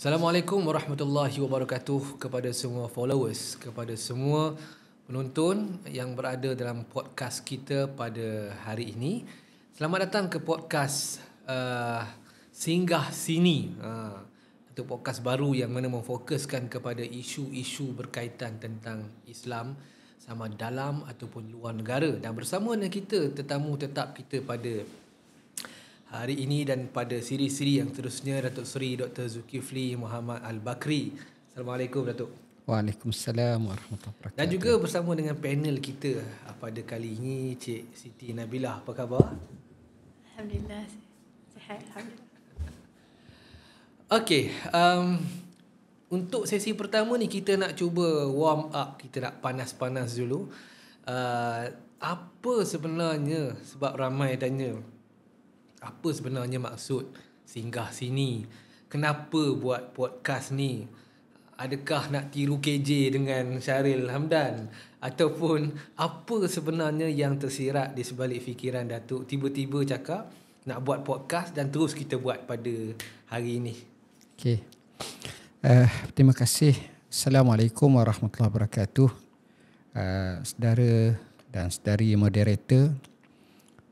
Assalamualaikum warahmatullahi wabarakatuh kepada semua followers, kepada semua penonton yang berada dalam podcast kita pada hari ini. Selamat datang ke podcast Singgah Sini. Itu podcast baru yang mana memfokuskan kepada isu-isu berkaitan tentang Islam sama dalam ataupun luar negara. Dan bersama dengan kita tetamu tetap kita pada hari ini dan pada siri-siri yang terusnya, Datuk Seri Dr. Zulkifli Muhammad Al-Bakri. Assalamualaikum Datuk. Waalaikumsalam warahmatullahi wabarakatuh. Dan juga bersama dengan panel kita pada kali ini Cik Siti Nabilah. Apa khabar? Alhamdulillah, sihat alhamdulillah. Okey, untuk sesi pertama ni kita nak cuba warm up, kita nak panas-panas dulu. Apa sebenarnya, sebab ramai tanya, apa sebenarnya maksud singgah sini? Kenapa buat podcast ni? Adakah nak tiru KJ dengan Syaril Hamdan? Ataupun apa sebenarnya yang tersirat di sebalik fikiran Datuk tiba-tiba cakap nak buat podcast dan terus kita buat pada hari ini? Okey. Terima kasih. Assalamualaikum warahmatullahi wabarakatuh. Saudara dan saudari moderator,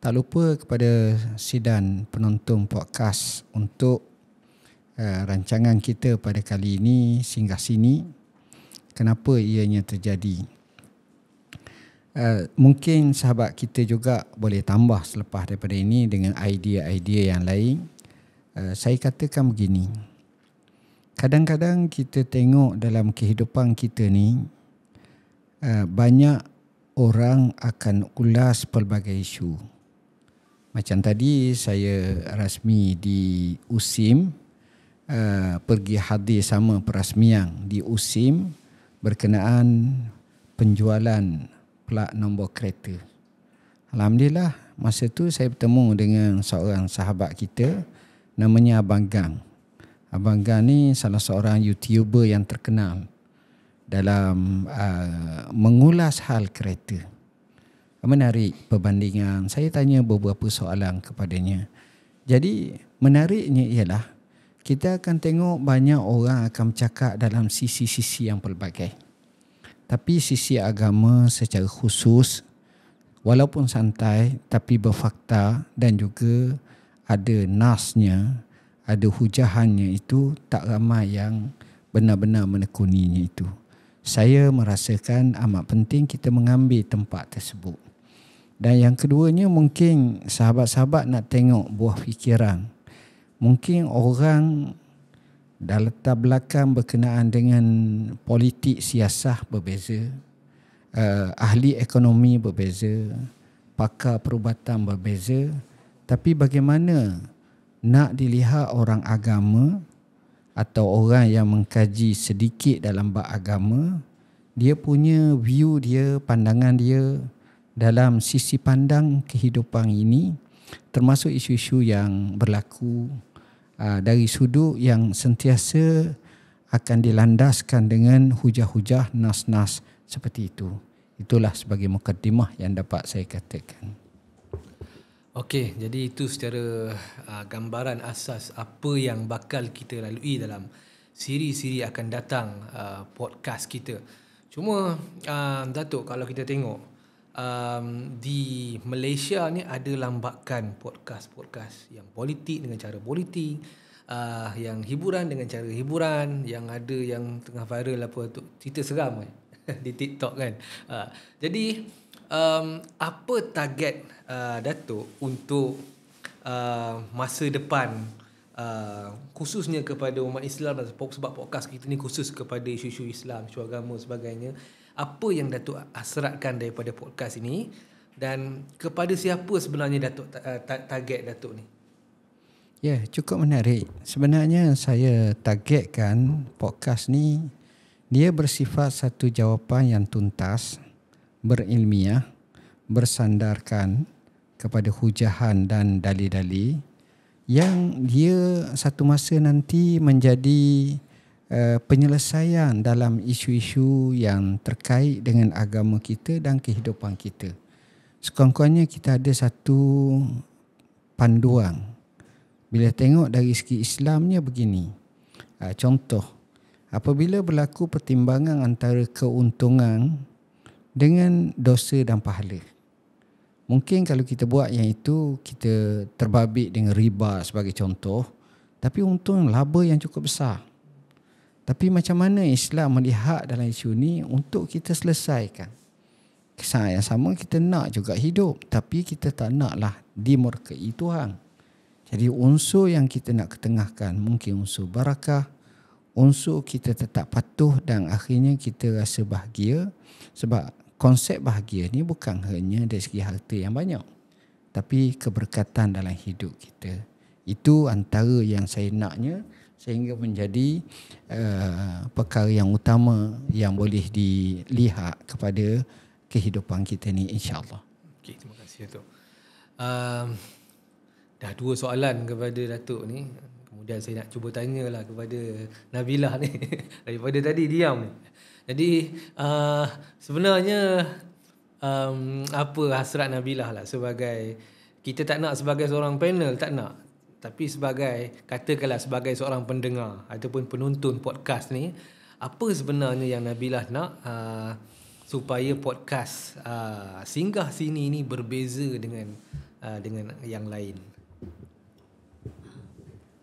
tak lupa kepada sidang penonton podcast untuk rancangan kita pada kali ini, Singgah Sini. Kenapa ianya terjadi? Mungkin sahabat kita juga boleh tambah selepas daripada ini dengan idea-idea yang lain. Saya katakan begini. Kadang-kadang kita tengok dalam kehidupan kita ni, banyak orang akan ulas pelbagai isu. Macam tadi saya rasmi di USIM, pergi hadir sama perasmian di USIM berkenaan penjualan plat nombor kereta. Alhamdulillah, masa tu saya bertemu dengan seorang sahabat kita namanya Abang Gang. Abang Gang ni salah seorang YouTuber yang terkenal dalam mengulas hal kereta. Menarik perbandingan. Saya tanya beberapa soalan kepadanya. Jadi menariknya ialah kita akan tengok banyak orang akan bercakap dalam sisi-sisi yang pelbagai. Tapi sisi agama secara khusus, walaupun santai tapi berfakta dan juga ada nasnya, ada hujahannya, itu tak ramai yang benar-benar menekuninya itu. Saya merasakan amat penting kita mengambil tempat tersebut. Dan yang keduanya, mungkin sahabat-sahabat nak tengok buah fikiran. Mungkin orang dalam latar belakang berkenaan dengan politik siasah berbeza, ahli ekonomi berbeza, pakar perubatan berbeza. Tapi bagaimana nak dilihat orang agama atau orang yang mengkaji sedikit dalam bab agama, dia punya view dia, pandangan dia dalam sisi pandang kehidupan ini, termasuk isu-isu yang berlaku dari sudut yang sentiasa akan dilandaskan dengan hujah-hujah, nas-nas seperti itu. Itulah sebagai mukadimah yang dapat saya katakan. Okey, jadi itu secara gambaran asas apa yang bakal kita lalui dalam siri-siri akan datang podcast kita. Cuma Datuk, kalau kita tengok di Malaysia ni ada lambakan podcast yang politik dengan cara politik, yang hiburan dengan cara hiburan, yang ada yang tengah viral apa tu, cerita seram kan di TikTok kan. Jadi apa target Datuk untuk masa depan, khususnya kepada umat Islam, sebab podcast kita ni khusus kepada isu-isu Islam, isu agama sebagainya. Apa yang Datuk hasratkan daripada podcast ini dan kepada siapa sebenarnya Datuk target Datuk ni? Ya, cukup menarik. Sebenarnya saya targetkan podcast ni, dia bersifat satu jawapan yang tuntas, berilmiah, bersandarkan kepada hujahan dan dalil-dalil yang dia satu masa nanti menjadi penyelesaian dalam isu-isu yang terkait dengan agama kita dan kehidupan kita. Sekurang-kurangnya kita ada satu panduan. Bila tengok dari segi Islamnya begini, Contoh, apabila berlaku pertimbangan antara keuntungan dengan dosa dan pahala. Mungkin kalau kita buat yang itu, kita terbabit dengan riba sebagai contoh, tapi untung laba yang cukup besar. Tapi macam mana Islam melihat dalam isu ni untuk kita selesaikan? Saat yang sama kita nak juga hidup, tapi kita tak naklah dimurkai Tuhan. Jadi unsur yang kita nak ketengahkan mungkin unsur barakah, unsur kita tetap patuh dan akhirnya kita rasa bahagia. Sebab konsep bahagia ni bukan hanya dari segi harta yang banyak, tapi keberkatan dalam hidup kita. Itu antara yang saya naknya sehingga menjadi perkara yang utama yang boleh dilihat kepada kehidupan kita ni, insya-Allah. Okey, terima kasih Datuk. Dah 2 soalan kepada Datuk ni. Kemudian saya nak cuba tanyalah kepada Nabilah ni daripada tadi diam ni. Jadi sebenarnya apa hasrat Nabilah lah sebagai, kita tak nak sebagai seorang panel, tak nak, tapi sebagai, katakanlah sebagai seorang pendengar ataupun penonton podcast ni, apa sebenarnya yang Nabilah nak supaya podcast Singgah Sini ni berbeza dengan yang lain?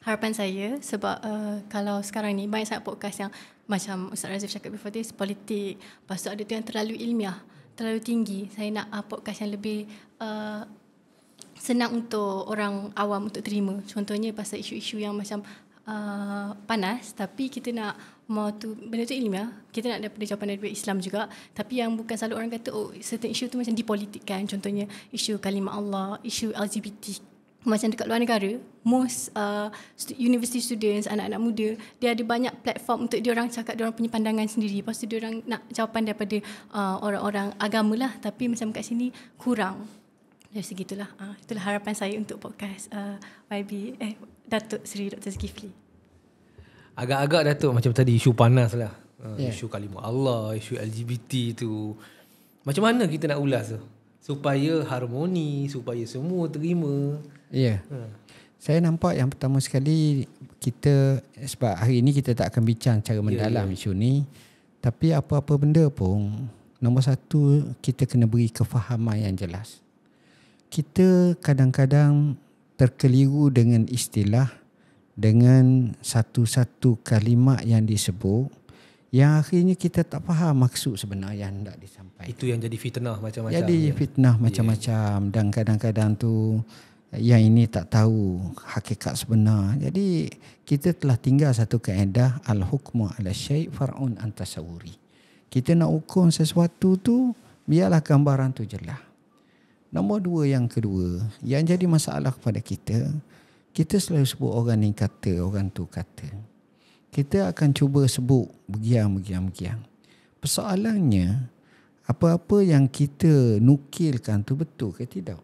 Harapan saya sebab kalau sekarang ni banyak sangat podcast yang macam Ustaz Razif cakap before this, politik, lepas tu ada tu yang terlalu ilmiah, terlalu tinggi. Saya nak podcast yang lebih senang untuk orang awam untuk terima. Contohnya pasal isu-isu yang macam panas, tapi kita nak mau tu benda tu ilmiah, kita nak daripada jawapan daripada Islam juga, tapi yang bukan selalu orang kata certain isu tu macam dipolitikkan. Contohnya isu kalimah Allah, isu LGBT. Macam dekat luar negara, most university students, anak-anak muda, dia ada banyak platform untuk diorang cakap diorang punya pandangan sendiri. Lepas tu diorang nak jawapan daripada orang-orang agama lah, tapi macam kat sini kurang. Dari segitulah. Itulah harapan saya untuk podcast Datuk Seri Dr. Zulkifli. Agak-agak Datuk macam tadi isu panas lah. Isu kalimah Allah, isu LGBT tu. Macam mana kita nak ulas tu? Supaya harmoni, supaya semua terima. Ya. Saya nampak yang pertama sekali kita, sebab hari ini kita tak akan bincang cara mendalam isu ni, tapi apa-apa benda pun, nombor satu kita kena beri kefahaman yang jelas. Kita kadang-kadang terkeliru dengan istilah, dengan satu-satu kalimat yang disebut, yang akhirnya kita tak faham maksud sebenar yang hendak disampaikan. Itu yang jadi fitnah macam-macam. Jadi fitnah macam-macam, dan kadang-kadang tu yang ini tak tahu hakikat sebenar. Jadi kita telah tinggal satu kaedah, al-hukmu ala syai' far'un an tasawuri. Kita nak hukum sesuatu tu, biarlah gambaran tu jelas. Nombor dua, yang kedua, yang jadi masalah kepada kita selalu sebut orang ni kata, orang tu kata. Kita akan cuba sebut begiang. Persoalannya, apa-apa yang kita nukilkan tu betul ke tidak?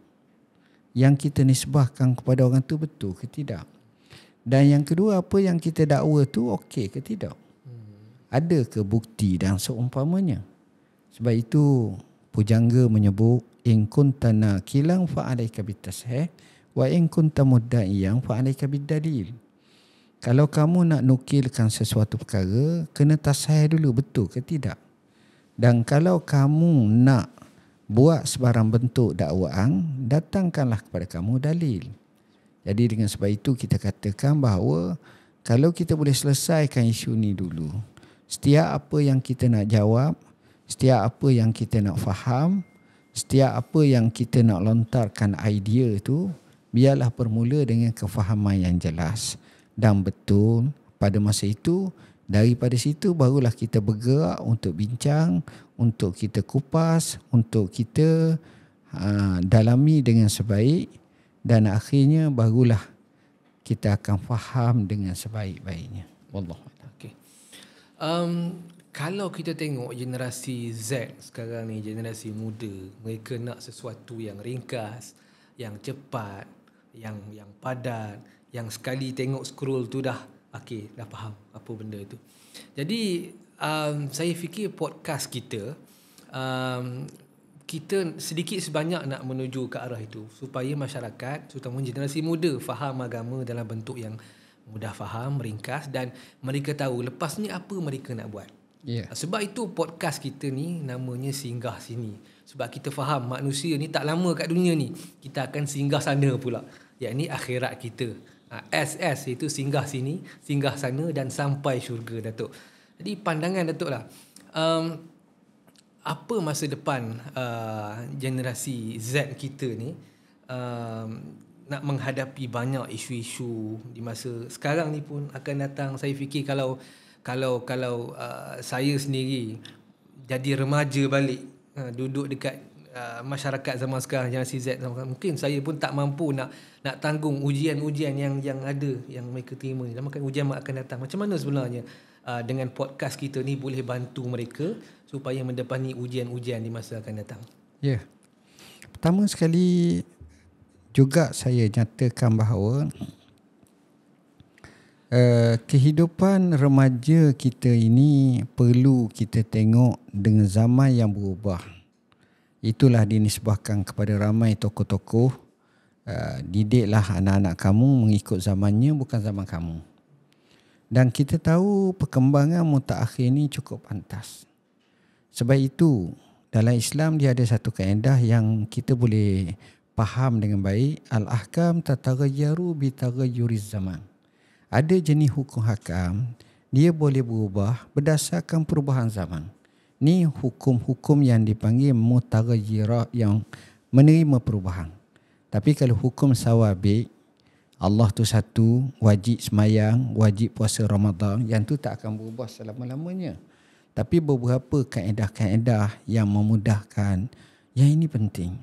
Yang kita nisbahkan kepada orang tu betul ke tidak? Dan yang kedua, apa yang kita dakwa tu okey ke tidak? Ada ke bukti dan seumpamanya? Sebab itu pujangga menyebut, in kunta nakilan fa alayka bitashih wa in kunta mudda'iyan fa alayka biddalil. Kalau kamu nak nukilkan sesuatu perkara, kena tasahih dulu betul ke tidak. Dan kalau kamu nak buat sebarang bentuk dakwaan, datangkanlah kepada kamu dalil. Jadi dengan sebab itu kita katakan bahawa kalau kita boleh selesaikan isu ni dulu, setiap apa yang kita nak jawab, setiap apa yang kita nak faham, setiap apa yang kita nak lontarkan idea tu, biarlah bermula dengan kefahaman yang jelas dan betul. Pada masa itu, daripada situ barulah kita bergerak untuk bincang, untuk kita kupas, untuk kita dalami dengan sebaik, dan akhirnya barulah kita akan faham dengan sebaik-baiknya. Wallahu a'lam. Okey. Kalau kita tengok generasi Z sekarang ni, generasi muda, mereka nak sesuatu yang ringkas, yang cepat, yang padat, yang sekali tengok scroll tu dah okey, dah faham apa benda tu. Jadi saya fikir podcast kita kita sedikit sebanyak nak menuju ke arah itu supaya masyarakat, terutama generasi muda, faham agama dalam bentuk yang mudah faham, ringkas dan mereka tahu lepas ni apa mereka nak buat. Sebab itu podcast kita ni namanya Singgah Sini. Sebab kita faham manusia ni tak lama kat dunia ni. Kita akan singgah sana pula. Yakni akhirat kita. SS itu singgah sini, singgah sana dan sampai syurga, Datuk. Jadi pandangan Datuk lah. Apa masa depan generasi Z kita ni nak menghadapi banyak isu-isu di masa sekarang ni pun akan datang. Saya fikir kalau saya sendiri jadi remaja balik, duduk dekat masyarakat zaman sekarang, generasi Z, mungkin saya pun tak mampu nak tanggung ujian-ujian yang ada, yang mereka terima ni. Dan ujian akan datang. Macam mana sebenarnya dengan podcast kita ni boleh bantu mereka supaya mendepani ujian-ujian di masa akan datang? Ya. Pertama sekali juga saya nyatakan bahawa kehidupan remaja kita ini perlu kita tengok dengan zaman yang berubah. Itulah dinisbahkan kepada ramai tokoh-tokoh, didiklah anak-anak kamu mengikut zamannya, bukan zaman kamu. Dan kita tahu perkembangan mutaakhir ini cukup pantas. Sebab itu dalam Islam dia ada satu kaedah yang kita boleh faham dengan baik. Al-ahkam tataghayyaru bi taghayyuriz zaman. Ada jenis hukum hakam, dia boleh berubah berdasarkan perubahan zaman. Ni hukum-hukum yang dipanggil mutaghayyirah, yang menerima perubahan. Tapi kalau hukum sawabi, Allah tu satu, wajib semayang, wajib puasa Ramadan, yang tu tak akan berubah selama-lamanya. Tapi beberapa kaedah-kaedah yang memudahkan, yang ini penting.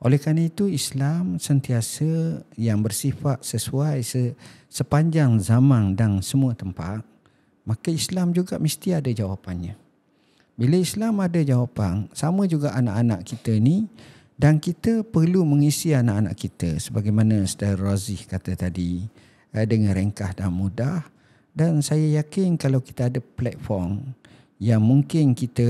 Oleh kerana itu Islam sentiasa yang bersifat sesuai sepanjang zaman dan semua tempat. Maka Islam juga mesti ada jawapannya. Bila Islam ada jawapan, sama juga anak-anak kita ni, dan kita perlu mengisi anak-anak kita sebagaimana Ustaz Razi kata tadi, dengan ringkas dan mudah. Dan saya yakin kalau kita ada platform yang mungkin kita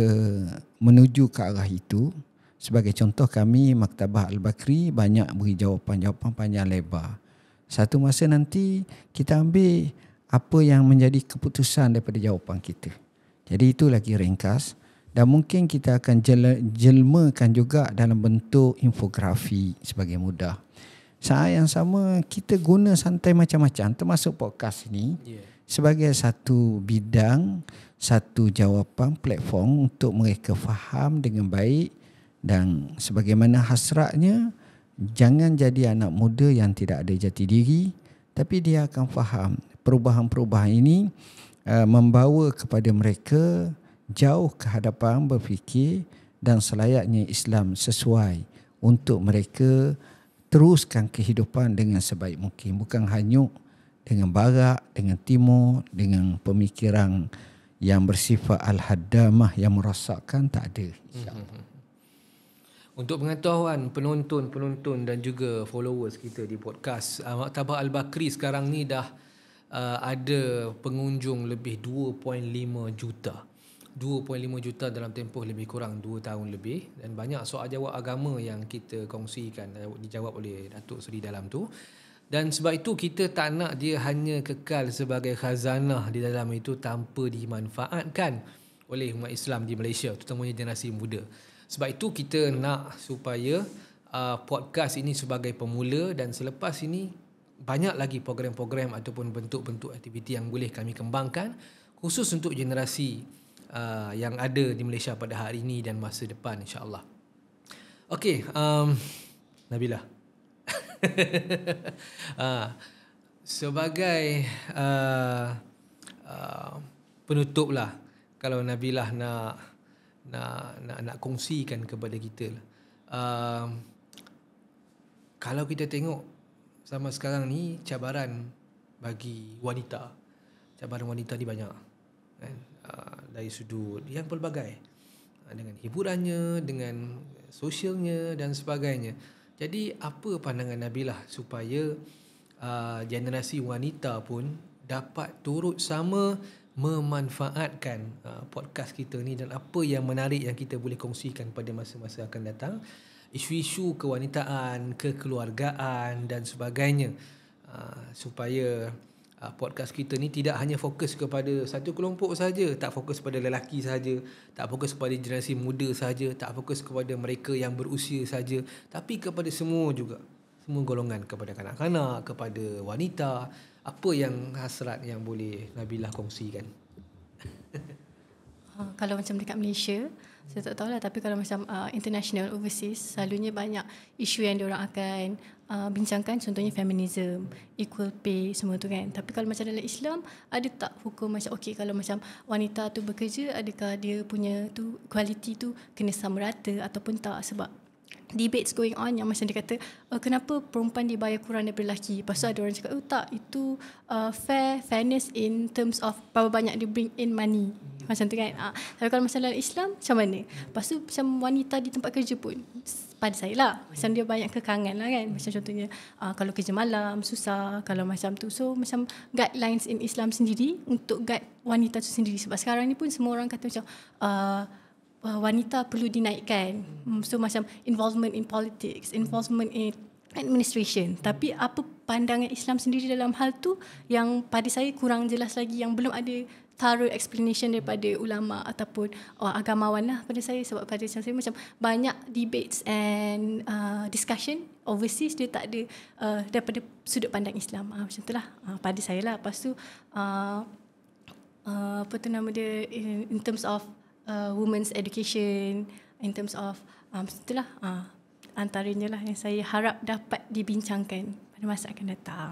menuju ke arah itu. Sebagai contoh, kami Maktabah Al-Bakri banyak beri jawapan-jawapan panjang lebar. Satu masa nanti kita ambil apa yang menjadi keputusan daripada jawapan kita. Jadi itu lagi ringkas, dan mungkin kita akan jelmakan juga dalam bentuk infografi sebagai mudah. Saat yang sama kita guna santai macam-macam, termasuk podcast ini sebagai satu bidang, satu jawapan platform untuk mereka faham dengan baik. Dan sebagaimana hasratnya, jangan jadi anak muda yang tidak ada jati diri, tapi dia akan faham perubahan-perubahan ini membawa kepada mereka jauh ke hadapan berfikir, dan selayaknya Islam sesuai untuk mereka teruskan kehidupan dengan sebaik mungkin. Bukan hanyut dengan barat, dengan timur, dengan pemikiran yang bersifat al-haddamah yang merosakkan, tak ada, insyaAllah. Untuk pengetahuan penonton dan juga followers kita di podcast Maktabah Al-Bakri sekarang ni dah ada pengunjung lebih 2.5 juta. 2.5 juta dalam tempoh lebih kurang 2 tahun lebih, dan banyak soal jawab agama yang kita kongsikan dijawab oleh Datuk Seri dalam tu. Dan sebab itu kita tak nak dia hanya kekal sebagai khazanah di dalam itu tanpa dimanfaatkan oleh umat Islam di Malaysia, terutamanya generasi muda. Sebab itu kita nak supaya podcast ini sebagai pemula, dan selepas ini banyak lagi program-program ataupun bentuk-bentuk aktiviti yang boleh kami kembangkan khusus untuk generasi yang ada di Malaysia pada hari ini dan masa depan, insya-Allah. Okey, Nabilah. Sebagai penutup lah, kalau Nabilah nak kongsikan kepada kita, kalau kita tengok sama sekarang ni cabaran bagi wanita, cabaran wanita ni banyak kan? Dari sudut yang pelbagai, dengan hiburannya, dengan sosialnya dan sebagainya. Jadi apa pandangan Nabilah supaya generasi wanita pun dapat turut sama memanfaatkan podcast kita ni, dan apa yang menarik yang kita boleh kongsikan pada masa-masa akan datang, isu-isu kewanitaan, kekeluargaan dan sebagainya, supaya podcast kita ni tidak hanya fokus kepada satu kelompok saja, tak fokus pada lelaki saja, tak fokus kepada generasi muda saja, tak fokus kepada mereka yang berusia saja, tapi kepada semua juga, semua golongan, kepada kanak-kanak, kepada wanita. Apa yang hasrat yang boleh Nabilah kongsikan? Kalau macam dekat Malaysia, saya tak tahulah, tapi kalau macam international, overseas, selalunya banyak isu yang diorang akan bincangkan, contohnya feminism, equal pay, semua tu kan. Tapi kalau macam dalam Islam, ada tak hukum macam okey, kalau macam wanita tu bekerja, adakah dia punya tu equality tu kena sama rata ataupun tak? Sebab debates going on yang macam dia kata kenapa perempuan dibayar kurang daripada lelaki. Lepas tu ada orang cakap tak, itu fairness in terms of berapa banyak dia bring in money, macam tu kan. Tapi kalau macam dalam Islam macam mana? Lepas tu macam wanita di tempat kerja pun, pada saya lah, macam dia banyak kekangan lah kan. Macam contohnya kalau kerja malam susah, kalau macam tu. So macam guidelines in Islam sendiri untuk guide wanita tu sendiri. Sebab sekarang ni pun semua orang kata macam wanita perlu dinaikkan. So macam involvement in politics, involvement in administration. Tapi apa pandangan Islam sendiri dalam hal tu yang pada saya kurang jelas lagi, yang belum ada thorough explanation daripada ulama ataupun agamawan lah pada saya. Sebab pada saya macam banyak debates and discussion overseas, dia tak ada daripada sudut pandang Islam. Macam tu lah pada saya lah. Lepas tu apa tu nama dia, in terms of women's education, in terms of itulah antaranya lah yang saya harap dapat dibincangkan pada masa akan datang.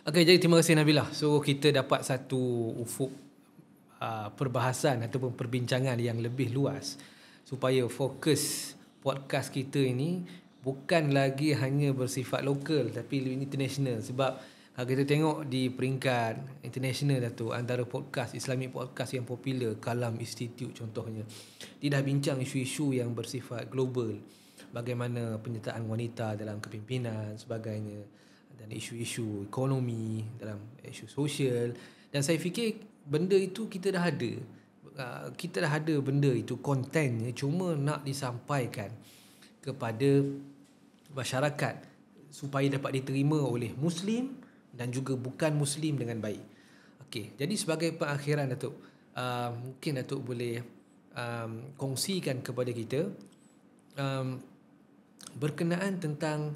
Okey, jadi terima kasih Nabilah. So kita dapat satu ufuk perbahasan ataupun perbincangan yang lebih luas supaya fokus podcast kita ini bukan lagi hanya bersifat lokal tapi lebih international. Sebab kalau kita tengok di peringkat international dah tu, antara podcast Islamic podcast yang popular, Kalam Institute contohnya, dia dah bincang isu-isu yang bersifat global, bagaimana penyertaan wanita dalam kepimpinan sebagainya, dan isu-isu ekonomi, dalam isu sosial. Dan saya fikir benda itu kita dah ada. Kita dah ada benda itu, kontennya, cuma nak disampaikan kepada masyarakat supaya dapat diterima oleh Muslim dan juga bukan Muslim dengan baik. Okey, jadi sebagai perakhiran Datuk, mungkin Datuk boleh kongsikan kepada kita berkenaan tentang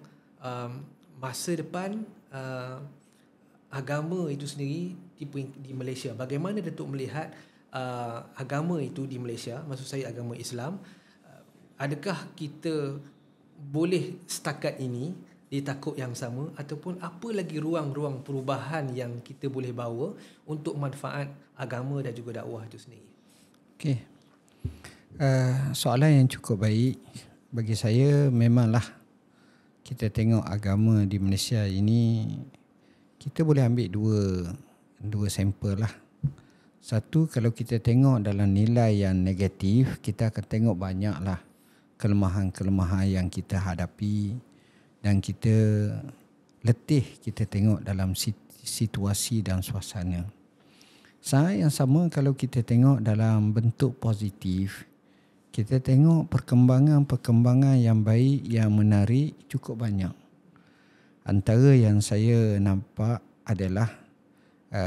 masa depan agama itu sendiri di Malaysia. Bagaimana Datuk melihat agama itu di Malaysia, maksud saya agama Islam. Adakah kita boleh setakat ini di takuk yang sama, ataupun apa lagi ruang-ruang perubahan yang kita boleh bawa untuk manfaat agama dan juga dakwah itu sendiri? Okey. Soalan yang cukup baik. Bagi saya memanglah kita tengok agama di Malaysia ini, kita boleh ambil dua sampel lah. Satu, kalau kita tengok dalam nilai yang negatif, kita akan tengok banyaklah kelemahan-kelemahan yang kita hadapi, dan kita letih kita tengok dalam situasi dan suasana. Saat yang sama, kalau kita tengok dalam bentuk positif, kita tengok perkembangan-perkembangan yang baik, yang menarik cukup banyak. Antara yang saya nampak adalah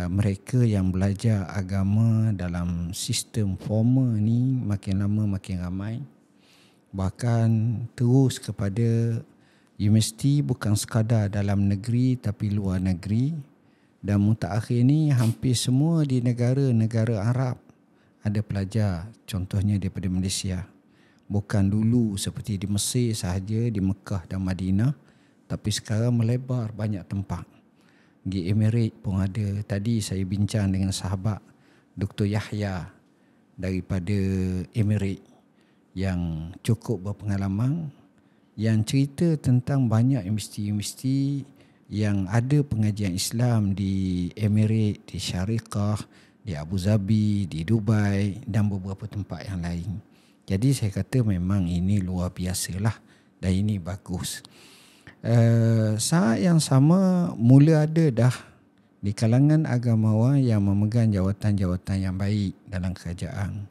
mereka yang belajar agama dalam sistem formal ni makin lama makin ramai. Bahkan terus kepada universiti bukan sekadar dalam negeri tapi luar negeri, dan mutakhir ni hampir semua di negara-negara Arab ada pelajar, contohnya daripada Malaysia. Bukan dulu seperti di Mesir sahaja, di Mekah dan Madinah, tapi sekarang melebar banyak tempat. Di Emirates pun ada. Tadi saya bincang dengan sahabat Dr. Yahya daripada Emirates yang cukup berpengalaman, yang cerita tentang banyak universiti-universiti yang ada pengajian Islam di Emirates, di Syariqah, di Abu Dhabi, di Dubai dan beberapa tempat yang lain. Jadi saya kata memang ini luar biasalah dan ini bagus. Saat yang sama mula ada dah di kalangan agamawan yang memegang jawatan-jawatan yang baik dalam kerajaan.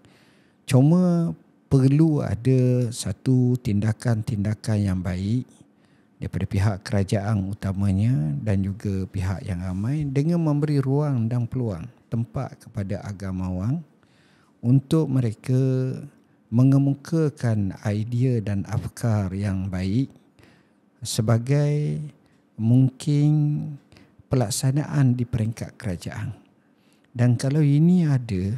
Cuma perlu ada satu tindakan-tindakan yang baik daripada pihak kerajaan utamanya dan juga pihak yang ramai dengan memberi ruang dan peluang tempat kepada agamawan untuk mereka mengemukakan idea dan afkar yang baik sebagai mungkin pelaksanaan di peringkat kerajaan. Dan kalau ini ada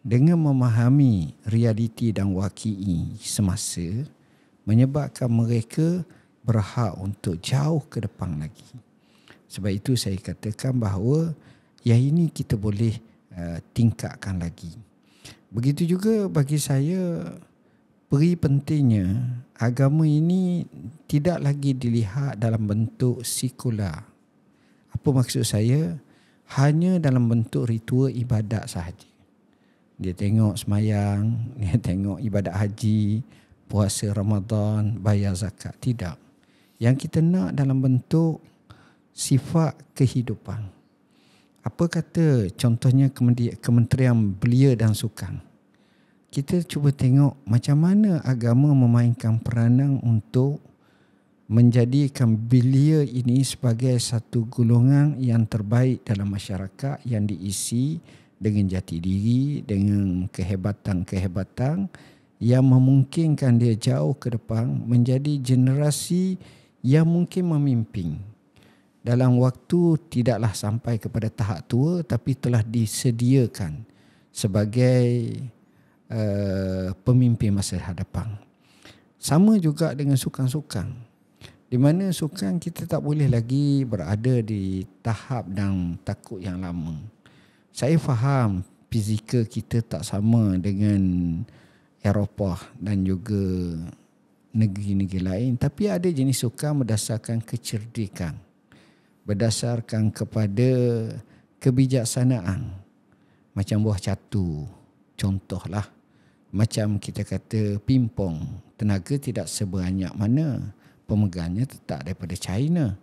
dengan memahami realiti dan waqi'i semasa, menyebabkan mereka berhak untuk jauh ke depan lagi. Sebab itu saya katakan bahawa yang ini kita boleh tingkatkan lagi. Begitu juga bagi saya, peri pentingnya agama ini tidak lagi dilihat dalam bentuk sekular. Apa maksud saya? Hanya dalam bentuk ritual ibadat sahaja. Dia tengok semayang, dia tengok ibadat haji, puasa Ramadan, bayar zakat. Tidak. Yang kita nak dalam bentuk sifat kehidupan. Apa kata contohnya Kementerian Belia dan Sukan. Kita cuba tengok macam mana agama memainkan peranan untuk menjadikan belia ini sebagai satu golongan yang terbaik dalam masyarakat yang diisi dengan jati diri, dengan kehebatan-kehebatan yang memungkinkan dia jauh ke depan menjadi generasi yang mungkin memimpin. Dalam waktu tidaklah sampai kepada tahap tua tapi telah disediakan sebagai pemimpin masa hadapan. Sama juga dengan sukan-sukan. Di mana sukan kita tak boleh lagi berada di tahap dan takut yang lama. Saya faham fizikal kita tak sama dengan Eropah dan juga negeri-negeri lain, tapi ada jenis sukan berdasarkan kecerdikan, berdasarkan kepada kebijaksanaan. Macam buah catu, contohlah. Macam kita kata pingpong, tenaga tidak sebanyak mana, pemegangnya tetap daripada China.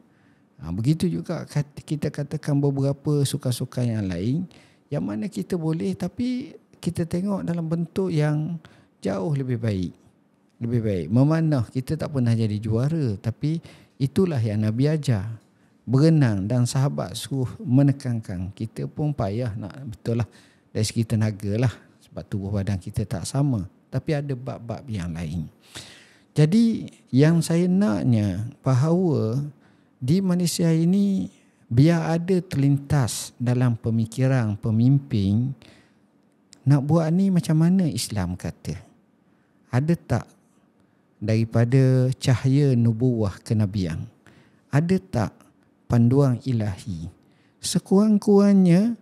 Begitu juga kita katakan beberapa sukan-sukan yang lain yang mana kita boleh, tapi kita tengok dalam bentuk yang jauh lebih baik. Lebih baik. Memanah, kita tak pernah jadi juara, tapi itulah yang Nabi ajar. Berenang dan sahabat suruh menekankan. Kita pun payah nak, betul lah, dari segi tenaga lah. Sebab tubuh badan kita tak sama. Tapi ada bab-bab yang lain. Jadi yang saya naknya bahawa di Malaysia ini biar ada terlintas dalam pemikiran pemimpin nak buat ni macam mana Islam kata. Ada tak daripada cahaya nubuwah kenabian? Ada tak panduan ilahi? Sekurang-kurangnya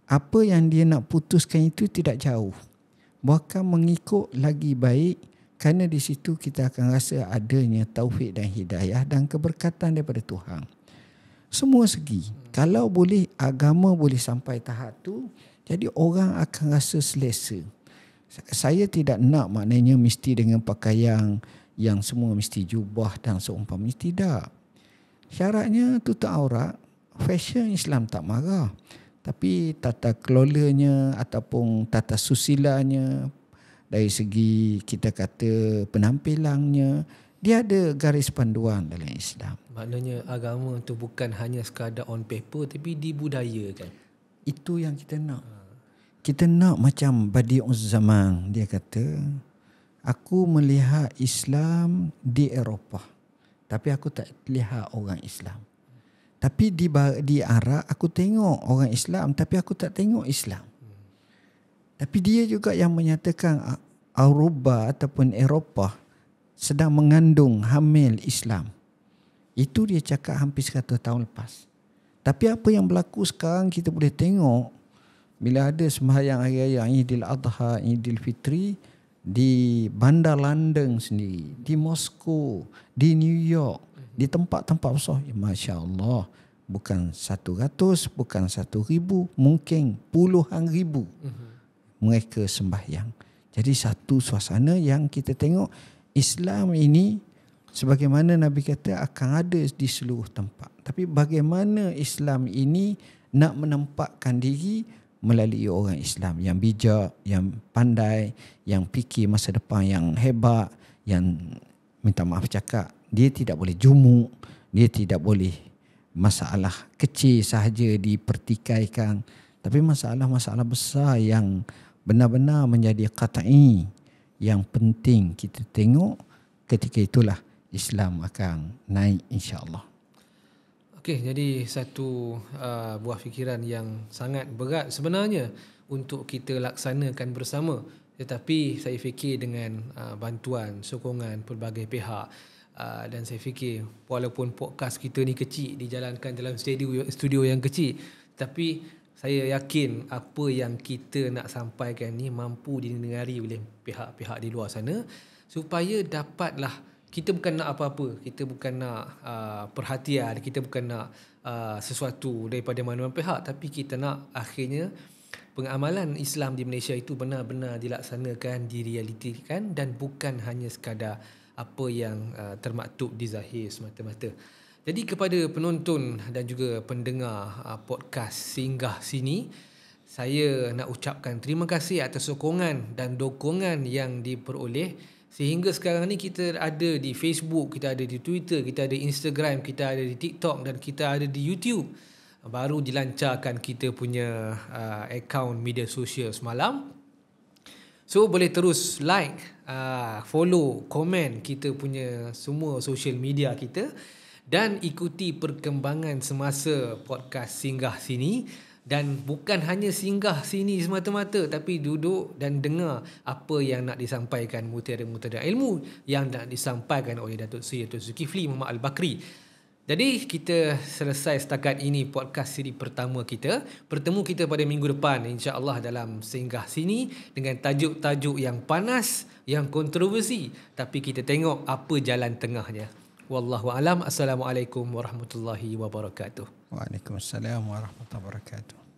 apa yang dia nak putuskan itu tidak jauh. Bahkan mengikut lagi baik, kerana di situ kita akan rasa adanya taufik dan hidayah dan keberkatan daripada Tuhan. Semua segi. Kalau boleh agama boleh sampai tahap tu, jadi orang akan rasa selesa. Saya tidak nak maknanya mesti dengan pakaian yang semua mesti jubah dan seumpamanya. Tidak. Syaratnya tutup aurat. Fashion Islam tak marah. Tapi tata kelolanya ataupun tata susilanya, dari segi kita kata penampilannya, dia ada garis panduan dalam Islam. Maknanya agama itu bukan hanya sekadar on paper tapi dibudayakan. Itu yang kita nak. Kita nak macam Badi'uz Zaman. Dia kata, aku melihat Islam di Eropah, tapi aku tak lihat orang Islam. Tapi di Arab aku tengok orang Islam, tapi aku tak tengok Islam. Tapi dia juga yang menyatakan Eropah ataupun Eropah sedang mengandung hamil Islam. Itu dia cakap hampir 100 tahun lepas. Tapi apa yang berlaku sekarang kita boleh tengok bila ada sembahyang hari raya Idul Adha, Idul Fitri di bandar London sendiri, di Moskow, di New York, di tempat-tempat besar. Masya Allah, bukan 100, bukan 1,000, mungkin puluhan ribu mereka sembahyang. Jadi satu suasana yang kita tengok Islam ini sebagaimana Nabi kata akan ada di seluruh tempat. Tapi bagaimana Islam ini nak menempatkan diri melalui orang Islam yang bijak, yang pandai, yang fikir masa depan yang hebat, yang minta maaf cakap dia tidak boleh jumuk, dia tidak boleh masalah kecil sahaja dipertikaikan, tapi masalah-masalah besar yang benar-benar menjadi qat'i, yang penting kita tengok, ketika itulah Islam akan naik insya-Allah. Okey, jadi satu buah fikiran yang sangat berat sebenarnya untuk kita laksanakan bersama. Tetapi saya fikir dengan bantuan, sokongan pelbagai pihak, dan saya fikir walaupun podcast kita ni kecil, dijalankan dalam studio yang kecil, tapi saya yakin apa yang kita nak sampaikan ni mampu didengari oleh pihak-pihak di luar sana, supaya dapatlah, kita bukan nak apa-apa, kita bukan nak perhatian, kita bukan nak sesuatu daripada mana-mana pihak, tapi kita nak akhirnya pengamalan Islam di Malaysia itu benar-benar dilaksanakan, direalitikan, dan bukan hanya sekadar apa yang termaktub di zahir semata-mata. Jadi kepada penonton dan juga pendengar podcast Singgah Sini, saya nak ucapkan terima kasih atas sokongan dan dokongan yang diperoleh sehingga sekarang ni kita ada di Facebook, kita ada di Twitter, kita ada di Instagram, kita ada di TikTok dan kita ada di YouTube. Baru dilancarkan kita punya akaun media sosial semalam. So boleh terus like, follow, komen kita punya semua social media kita dan ikuti perkembangan semasa podcast Singgah Sini. Dan bukan hanya singgah sini semata-mata, tapi duduk dan dengar apa yang nak disampaikan mutiara-mutiara ilmu yang nak disampaikan oleh Datuk Seri Datuk Zulkifli Muhammad Al-Bakri. Jadi kita selesai setakat ini podcast siri pertama kita. Bertemu kita pada minggu depan insya-Allah dalam Singgah Sini dengan tajuk-tajuk yang panas, yang kontroversi, tapi kita tengok apa jalan tengahnya. Wallahu alam. Assalamualaikum warahmatullahi wabarakatuh. Waalaikumsalam warahmatullahi wabarakatuh.